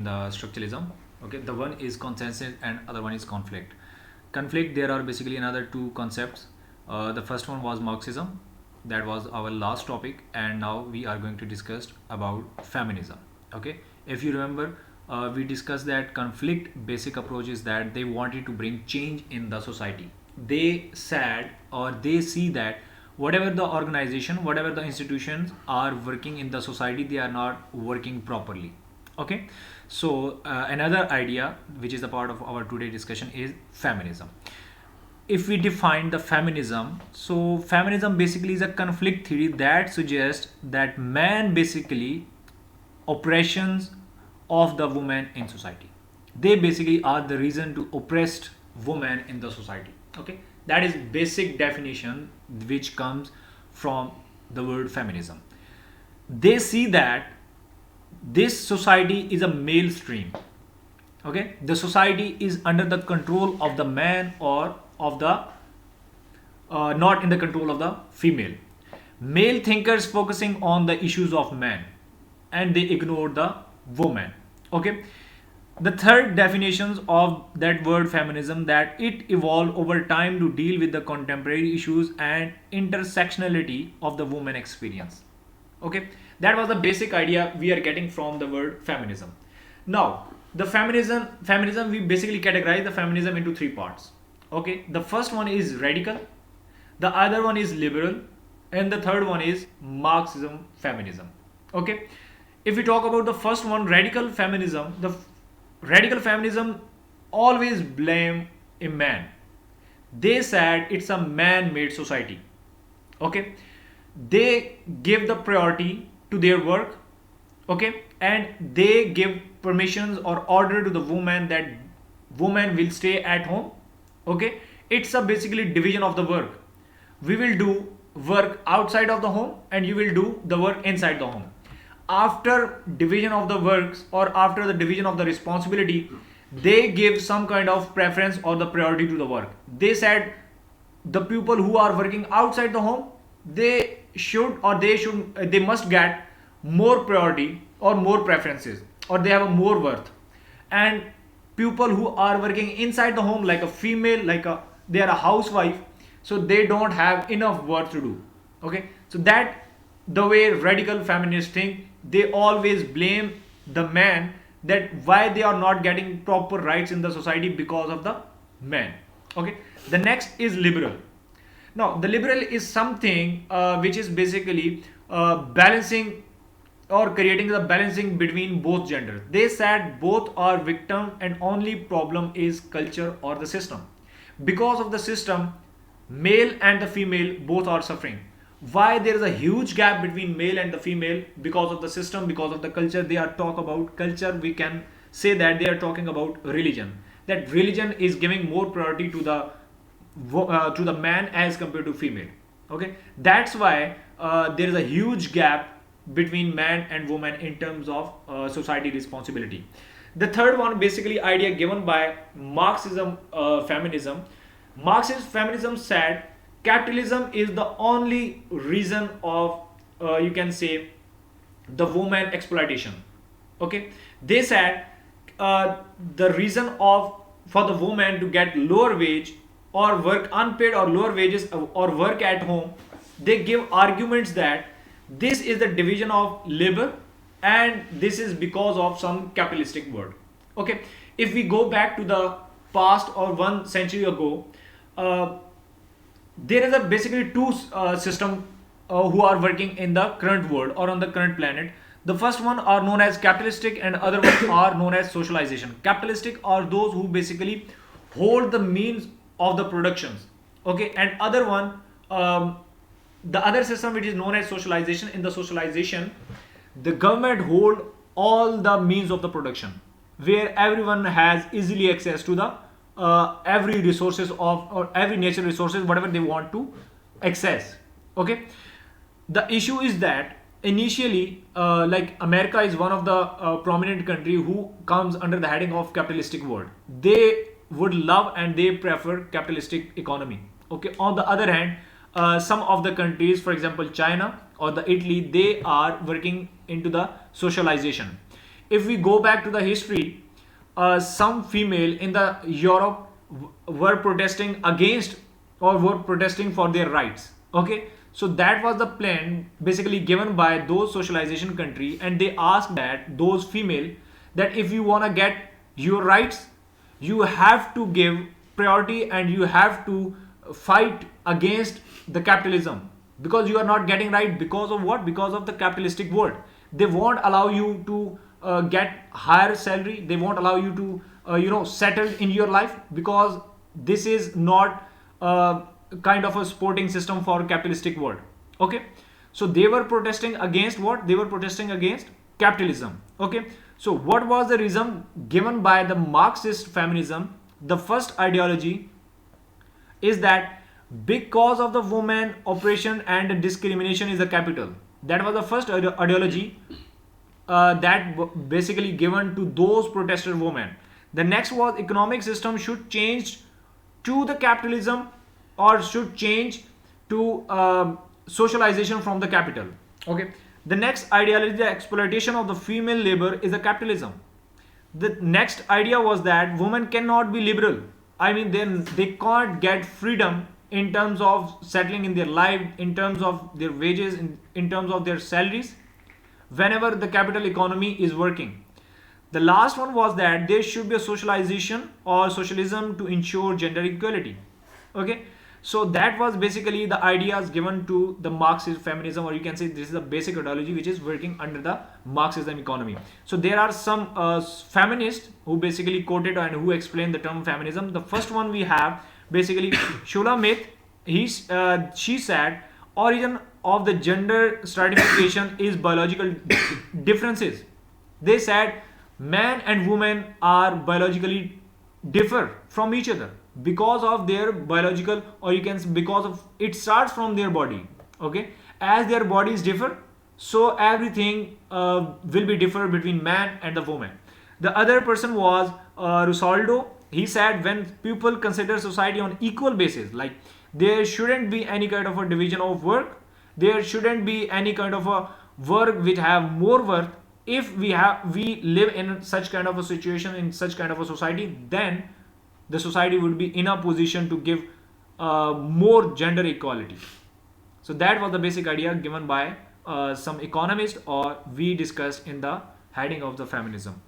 the structuralism. Okay, the one is consensus and other one is conflict. Conflict, there are basically another two concepts. The first one was Marxism, that was our last topic, and now we are going to discuss about feminism. Okay, if you remember, we discussed that conflict basic approach is that they wanted to bring change in the society. They said, or they see that whatever the organization, whatever the institutions are working in the society, they are not working properly. Okay, so another idea which is a part of our today discussion is feminism. If we define the feminism, so feminism basically is a conflict theory that suggests that man basically oppressions of the woman in society. They basically are the reason to oppressed women in the society. Okay, that is basic definition which comes from the word feminism. They see that this society is a male stream. Okay, the society is under the control of the man or of the not in the control of the female. Male thinkers focusing on the issues of man and they ignore the woman. Okay, the third definitions of that word feminism, that it evolved over time to deal with the contemporary issues and intersectionality of the woman experience. Okay, that was the basic idea we are getting from the word feminism. Now the feminism we basically categorize the feminism into three parts. Okay, the first one is radical, the other one is liberal, and the third one is Marxism feminism. Okay, if we talk about the first one, radical feminism, radical feminism always blame a man. They said it's a man-made society. Okay, they give the priority to their work. Okay, and they give permissions or order to the woman that woman will stay at home. Okay, it's a basically division of the work. We will do work outside of the home and you will do the work inside the home. After division of the works or after the division of the responsibility, they give some kind of preference or the priority to the work. They said the people who are working outside the home, they must get more priority or more preferences, or they have a more worth. And people who are working inside the home, like a female, they are a housewife, so they don't have enough work to do. Okay, so that the way radical feminists think, they always blame the man that why they are not getting proper rights in the society because of the man. Okay, the next is liberal. Now the liberal is something which is basically balancing or creating the balancing between both genders. They said both are victim and only problem is culture or the system. Because of the system, male and the female both are suffering. Why there is a huge gap between male and the female? Because of the system, because of the culture. They are talk about culture, we can say that they are talking about religion, that religion is giving more priority to the man as compared to female. Okay, that's why there is a huge gap between man and woman in terms of society responsibility. The third one, basically idea given by Marxism feminism. Marxist feminism said capitalism is the only reason of you can say the woman exploitation. Okay, they said the reason of for the woman to get lower wage or work unpaid or lower wages or work at home, they give arguments that this is the division of labor and this is because of some capitalistic world. Okay, if we go back to the past or 1 century ago, there is a basically two system who are working in the current world or on the current planet. The first one are known as capitalistic and other ones are known as socialization. Capitalistic are those who basically hold the means of the productions. Okay, and other one, the other system which is known as socialization. In the socialization, the government hold all the means of the production, where everyone has easily access to the every resources of or every natural resources whatever they want to access. Okay, the issue is that initially like America is one of the prominent country who comes under the heading of capitalistic world. They would love and they prefer capitalistic economy. Okay, on the other hand, some of the countries, for example China or the Italy, they are working into the socialization. if we go back to the history, some female in the Europe were protesting against or were protesting for their rights. Okay, so that was the plan basically given by those socialization country, and they asked that those female that if you want to get your rights, you have to give priority and you have to fight against the capitalism, because you are not getting right because of what? Because of the capitalistic world. They won't allow you to get higher salary, they won't allow you to settle in your life, because this is not kind of a supporting system for capitalistic world. Okay, so they were protesting against what? They were protesting against capitalism. Okay, so what was the reason given by the Marxist feminism? The first ideology is that because of the woman oppression and discrimination is the capital. That was the first ideology basically given to those protester women. The next was economic system should change to the capitalism or should change to socialization from the capital. Okay, the next ideology, the exploitation of the female labor, is the capitalism. The next idea was that women cannot be liberal. I mean, then they can't get freedom in terms of settling in their life, in terms of their wages, in terms of their salaries, whenever the capital economy is working. The last one was that there should be a socialization or socialism to ensure gender equality. Okay, so that was basically the ideas given to the Marxist feminism, or you can say this is the basic ideology which is working under the Marxism economy. So there are some feminists who basically quoted and who explained the term feminism. The first one we have basically Shula Myth. She said origin of the gender stratification is biological differences. They said man and woman are biologically differ from each other because of their biological, or you can say because of it starts from their body. Okay, as their bodies differ, so everything will be differ between man and the woman. The other person was Rusaldo. He said when people consider society on equal basis, like there shouldn't be any kind of a division of work, there shouldn't be any kind of a work which have more worth. If we live in such kind of a situation, in such kind of a society, then the society would be in a position to give more gender equality. So that was the basic idea given by some economists, or we discussed in the heading of the feminism.